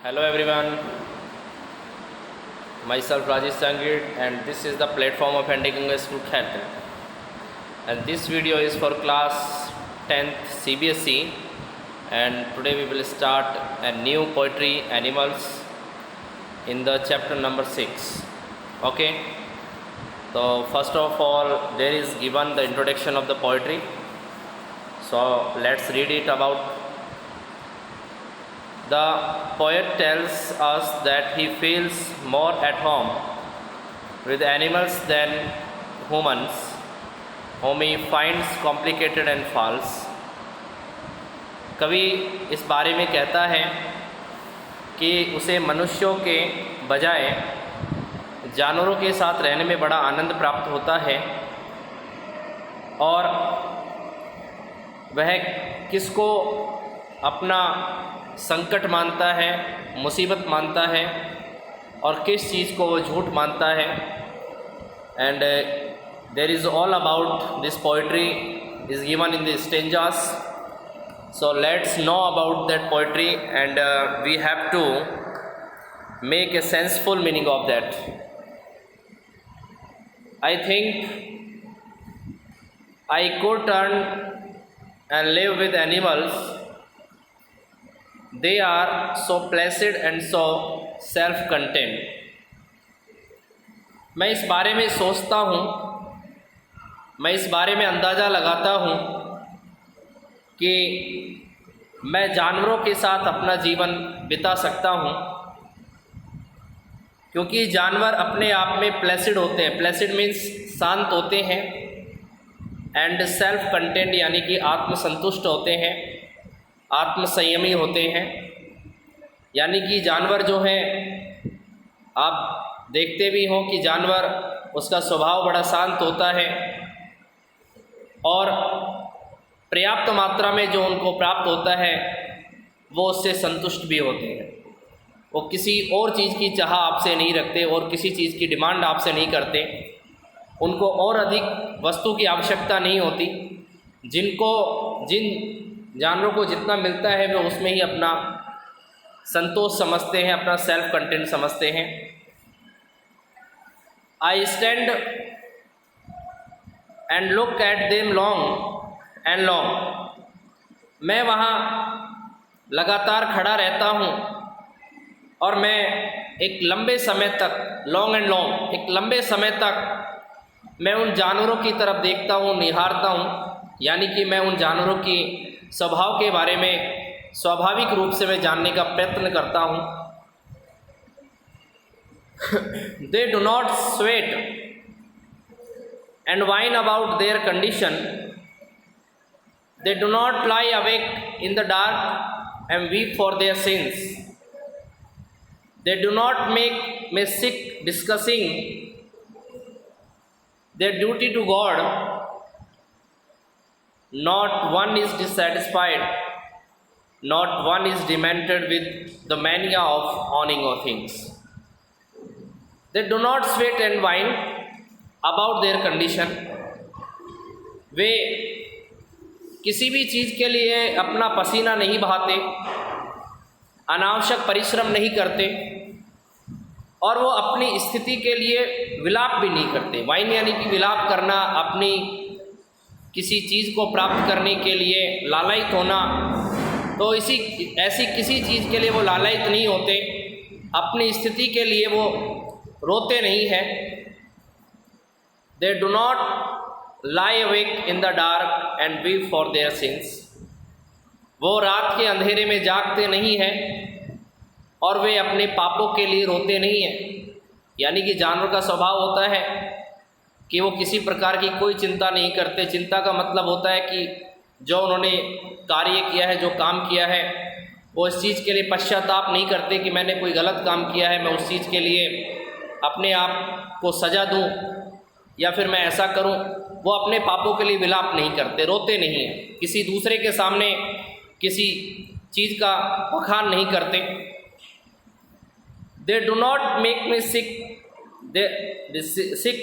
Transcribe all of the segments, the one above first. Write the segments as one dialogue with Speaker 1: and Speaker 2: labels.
Speaker 1: Hello everyone, myself Rajesh Sangir and this is the platform of Handiganga School Khairpur, and this video is for class 10th CBSE, and today we will start a new poetry animals in the chapter number 6. Okay, so first of all there is given the introduction of the poetry, so let's read it about. The poet tells us that he feels more at home with animals than humans, whom he finds complicated and false. कवि इस बारे में कहता है कि उसे मनुष्यों के बजाय जानवरों के साथ रहने में बड़ा आनंद प्राप्त होता है, और वह किसको अपना संकट मानता है, मुसीबत मानता है, और किस चीज़ को वो झूठ मानता है. And there is all about this poetry is given in the stanzas. So let's know about that poetry and we have to make a senseful meaning of that. I think I could turn and live with animals. They are so placid and so self-contained. मैं इस बारे में सोचता हूँ, मैं इस बारे में अंदाज़ा लगाता हूँ कि मैं जानवरों के साथ अपना जीवन बिता सकता हूँ, क्योंकि जानवर अपने आप में प्लेसिड होते हैं. प्लेसिड मीन्स शांत होते हैं, एंड सेल्फ कंटेंट यानी कि आत्मसंतुष्ट होते हैं, आत्मसंयमी होते हैं. यानी कि जानवर जो हैं, आप देखते भी हो कि जानवर उसका स्वभाव बड़ा शांत होता है, और पर्याप्त मात्रा में जो उनको प्राप्त होता है वो उससे संतुष्ट भी होते हैं. वो किसी और चीज़ की चाह आपसे नहीं रखते और किसी चीज़ की डिमांड आपसे नहीं करते. उनको और अधिक वस्तु की आवश्यकता नहीं होती. जिन जानवरों को जितना मिलता है वे उसमें ही अपना संतोष समझते हैं, अपना सेल्फ कंटेंट समझते हैं. I stand and look at them long and long. मैं वहाँ लगातार खड़ा रहता हूँ और मैं एक लंबे समय तक, लॉन्ग एंड लॉन्ग, एक लंबे समय तक मैं उन जानवरों की तरफ देखता हूँ, निहारता हूँ. यानी कि मैं उन जानवरों की स्वभाव के बारे में स्वाभाविक रूप से मैं जानने का प्रयत्न करता हूँ. They do not sweat and wine about their condition. They do not lie awake in the dark and weep for their since. They do not make me sick discussing their duty to God. Not one is dissatisfied, not one is demented with the mania of owning of things. They do not sweat and whine about their condition. वे किसी भी चीज़ के लिए अपना पसीना नहीं बहाते, अनावश्यक परिश्रम नहीं करते, और वो अपनी स्थिति के लिए विलाप भी नहीं करते. वाइन यानी कि विलाप करना, अपनी किसी चीज़ को प्राप्त करने के लिए लालायित होना. तो ऐसी किसी चीज़ के लिए वो लालायित नहीं होते, अपनी स्थिति के लिए वो रोते नहीं हैं. They do not lie awake in the dark and weep for their since. वो रात के अंधेरे में जागते नहीं हैं और वे अपने पापों के लिए रोते नहीं हैं. यानी कि जानवर का स्वभाव होता है कि वो किसी प्रकार की कोई चिंता नहीं करते. चिंता का मतलब होता है कि जो उन्होंने कार्य किया है, जो काम किया है, वो इस चीज़ के लिए पश्चाताप नहीं करते कि मैंने कोई गलत काम किया है, मैं उस चीज़ के लिए अपने आप को सज़ा दूं या फिर मैं ऐसा करूं. वो अपने पापों के लिए विलाप नहीं करते, रोते नहीं हैं, किसी दूसरे के सामने किसी चीज़ का बखान नहीं करते. They do not make me sick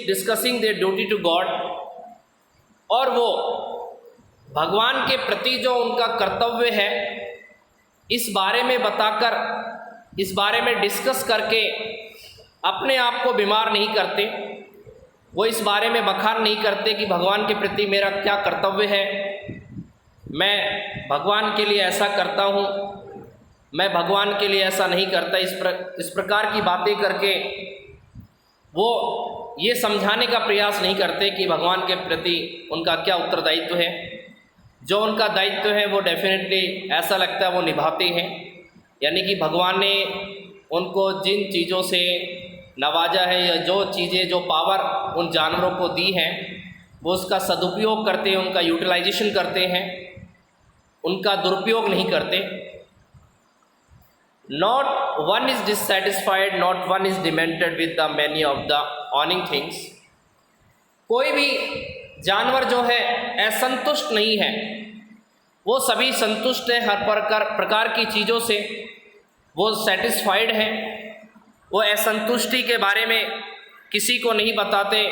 Speaker 1: discussing their duty to God. और वो भगवान के प्रति जो उनका कर्तव्य है इस बारे में बताकर इस बारे में डिस्कस करके अपने आप को बीमार नहीं करते, वो इस बारे में बखान नहीं करते कि भगवान के प्रति मेरा क्या कर्तव्य है, मैं भगवान के लिए ऐसा करता हूँ, मैं भगवान के लिए ऐसा नहीं करता। इस प्रकार की बातें करके वो ये समझाने का प्रयास नहीं करते कि भगवान के प्रति उनका क्या उत्तरदायित्व है। जो उनका दायित्व है वो डेफिनेटली ऐसा लगता है वो निभाते हैं, यानी कि भगवान ने उनको जिन चीज़ों से नवाजा है या जो चीज़ें, जो पावर उन जानवरों को दी हैं, वो उसका सदुपयोग करते हैं, उनका यूटिलाइजेशन करते हैं, उनका दुरुपयोग नहीं करते। Not one is dissatisfied, not one is demented with the many of the owning things। कोई भी जानवर जो है असंतुष्ट नहीं है, वो सभी संतुष्ट है हर प्रकार की चीज़ों से, वो सेटिस्फाइड हैं, वो असंतुष्टि के बारे में किसी को नहीं बताते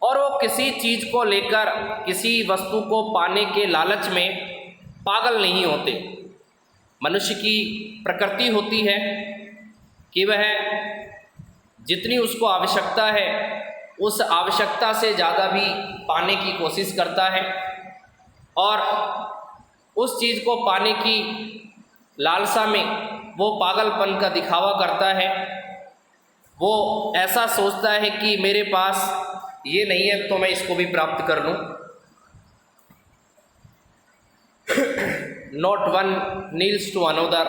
Speaker 1: और वो किसी चीज़ को लेकर, किसी वस्तु को पाने के लालच में पागल नहीं होते। मनुष्य की प्रकृति होती है कि वह जितनी उसको आवश्यकता है उस आवश्यकता से ज़्यादा भी पाने की कोशिश करता है और उस चीज़ को पाने की लालसा में वो पागलपन का दिखावा करता है। वो ऐसा सोचता है कि मेरे पास ये नहीं है तो मैं इसको भी प्राप्त कर लूँ। Not one kneels to another,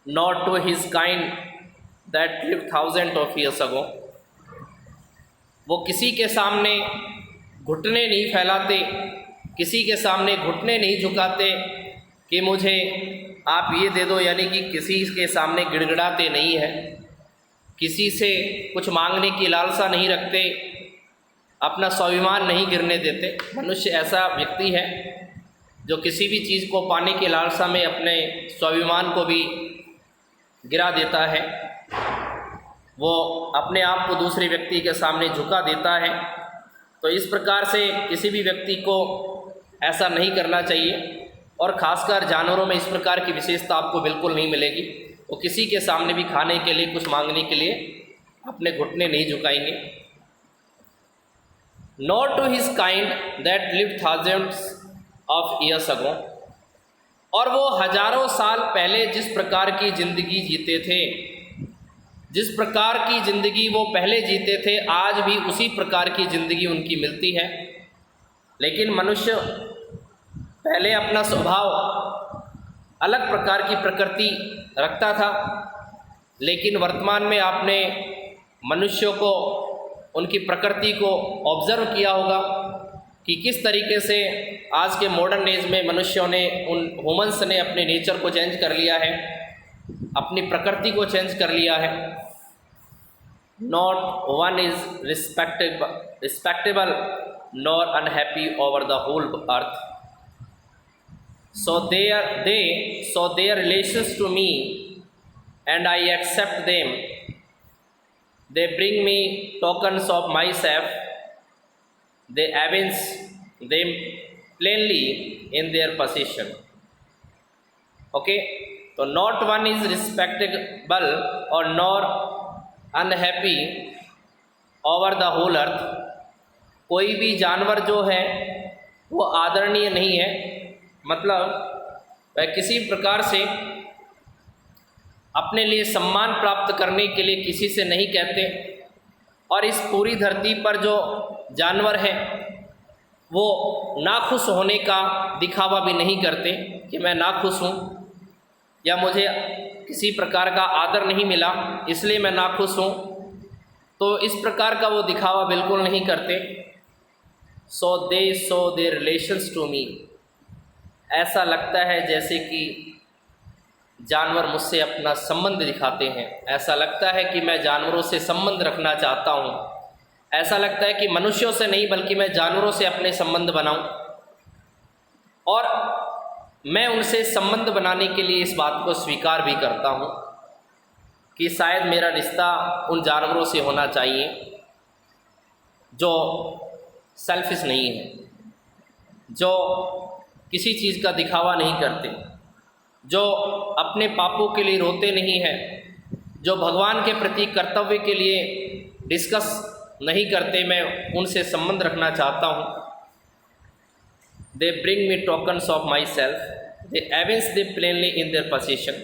Speaker 1: not to his kind that lived thousands of years ago। वो किसी के सामने घुटने नहीं फैलाते, किसी के सामने घुटने नहीं झुकाते कि मुझे आप ये दे दो, यानी कि किसी के सामने गिड़गिड़ाते नहीं है, किसी से कुछ मांगने की लालसा नहीं रखते, अपना स्वाभिमान नहीं गिरने देते। मनुष्य ऐसा व्यक्ति है जो किसी भी चीज़ को पाने की लालसा में अपने स्वाभिमान को भी गिरा देता है, वो अपने आप को दूसरे व्यक्ति के सामने झुका देता है। तो इस प्रकार से किसी भी व्यक्ति को ऐसा नहीं करना चाहिए और ख़ासकर जानवरों में इस प्रकार की विशेषता आपको बिल्कुल नहीं मिलेगी। वो किसी के सामने भी खाने के लिए, कुछ मांगने के लिए अपने घुटने नहीं झुकाएंगे। Not to his kind that lived thousands of years ago. और वो हजारों साल पहले जिस प्रकार की ज़िंदगी जीते थे, जिस प्रकार की ज़िंदगी वो पहले जीते थे, आज भी उसी प्रकार की ज़िंदगी उनकी मिलती है। लेकिन मनुष्य पहले अपना स्वभाव अलग प्रकार की प्रकृति रखता था, लेकिन वर्तमान में आपने मनुष्यों को, उनकी प्रकृति को ऑब्ज़र्व किया होगा कि किस तरीके से आज के मॉडर्न एज में मनुष्यों ने, उन ह्यूमंस ने अपने नेचर को चेंज कर लिया है, अपनी प्रकृति को चेंज कर लिया है। Not one is respectable nor unhappy over the whole earth. So their relations to me and I accept them, they bring me tokens of my self, they evince them plainly in their possession। okay, तो not one is respectable or nor unhappy over the whole earth। कोई भी जानवर जो है वो आदरणीय नहीं है, मतलब वह किसी प्रकार से अपने लिए सम्मान प्राप्त करने के लिए किसी से नहीं कहते। और इस पूरी धरती पर जो जानवर हैं वो नाखुश होने का दिखावा भी नहीं करते कि मैं नाखुश हूँ या मुझे किसी प्रकार का आदर नहीं मिला इसलिए मैं नाखुश हूँ, तो इस प्रकार का वो दिखावा बिल्कुल नहीं करते। So they show their relations to me. ऐसा लगता है जैसे कि जानवर मुझसे अपना संबंध दिखाते हैं, ऐसा लगता है कि मैं जानवरों से संबंध रखना चाहता हूँ, ऐसा लगता है कि मनुष्यों से नहीं बल्कि मैं जानवरों से अपने संबंध बनाऊं। और मैं उनसे संबंध बनाने के लिए इस बात को स्वीकार भी करता हूँ कि शायद मेरा रिश्ता उन जानवरों से होना चाहिए जो सेल्फिश नहीं है, जो किसी चीज़ का दिखावा नहीं करते, जो अपने पापों के लिए रोते नहीं हैं, जो भगवान के प्रति कर्तव्य के लिए डिस्कस नहीं करते, मैं उनसे संबंध रखना चाहता हूँ। They bring me tokens of my self, they evince they plainly in their position.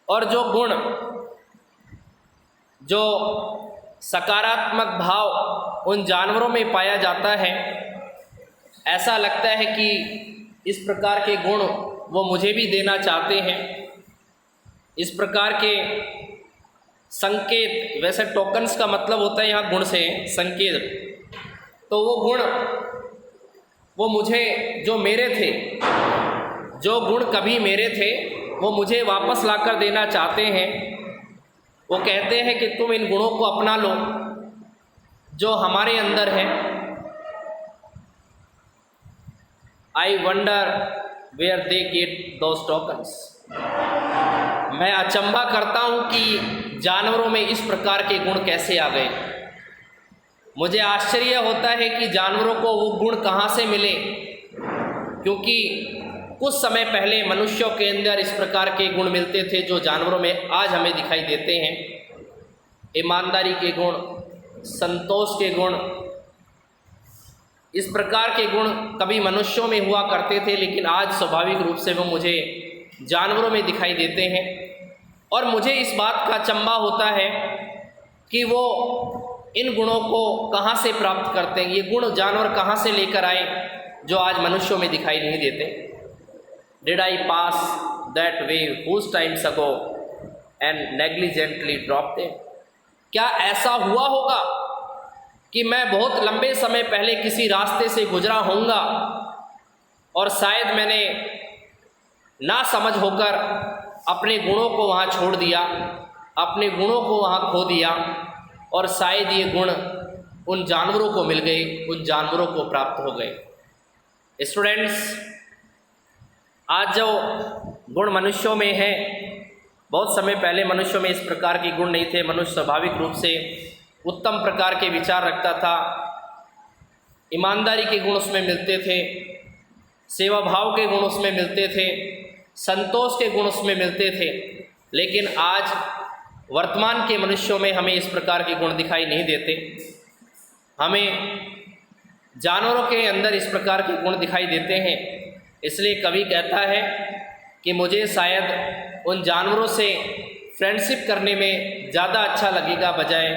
Speaker 1: और जो गुण, जो सकारात्मक भाव उन जानवरों में पाया जाता है, ऐसा लगता है कि इस प्रकार के गुण वो मुझे भी देना चाहते हैं। इस प्रकार के संकेत, वैसे टोकन्स का मतलब होता है यहाँ गुण से संकेत, तो वो गुण वो मुझे, जो मेरे थे, जो गुण कभी मेरे थे, वो मुझे वापस लाकर देना चाहते हैं। वो कहते हैं कि तुम इन गुणों को अपना लो जो हमारे अंदर है। I wonder where they get those tokens. मैं अचंभा करता हूँ कि जानवरों में इस प्रकार के गुण कैसे आ गए। मुझे आश्चर्य होता है कि जानवरों को वो गुण कहाँ से मिले, क्योंकि कुछ समय पहले मनुष्यों के अंदर इस प्रकार के गुण मिलते थे जो जानवरों में आज हमें दिखाई देते हैं। ईमानदारी के गुण, संतोष के गुण, इस प्रकार के गुण कभी मनुष्यों में हुआ करते थे, लेकिन आज स्वाभाविक रूप से वो मुझे जानवरों में दिखाई देते हैं। और मुझे इस बात का अचंभा होता है कि वो इन गुणों को कहाँ से प्राप्त करते हैं, ये गुण जानवर कहाँ से लेकर आए जो आज मनुष्यों में दिखाई नहीं देते। Did I pass that way huge times ago and negligently drop them. क्या ऐसा हुआ होगा कि मैं बहुत लंबे समय पहले किसी रास्ते से गुजरा होऊंगा और शायद मैंने ना समझ होकर अपने गुणों को वहाँ छोड़ दिया, अपने गुणों को वहाँ खो दिया, और शायद ये गुण उन जानवरों को मिल गए, उन जानवरों को प्राप्त हो गए। स्टूडेंट्स, आज जो गुण मनुष्यों में है, बहुत समय पहले मनुष्यों में इस प्रकार के गुण नहीं थे। मनुष्य स्वाभाविक रूप से उत्तम प्रकार के विचार रखता था, ईमानदारी के गुण उसमें मिलते थे, सेवा भाव के गुण उसमें मिलते थे, संतोष के गुण उसमें मिलते थे। लेकिन आज वर्तमान के मनुष्यों में हमें इस प्रकार के गुण दिखाई नहीं देते। हमें जानवरों के अंदर इस प्रकार के गुण दिखाई देते हैं। इसलिए कवि कहता है कि मुझे शायद उन जानवरों से फ्रेंडशिप करने में ज़्यादा अच्छा लगेगा बजाय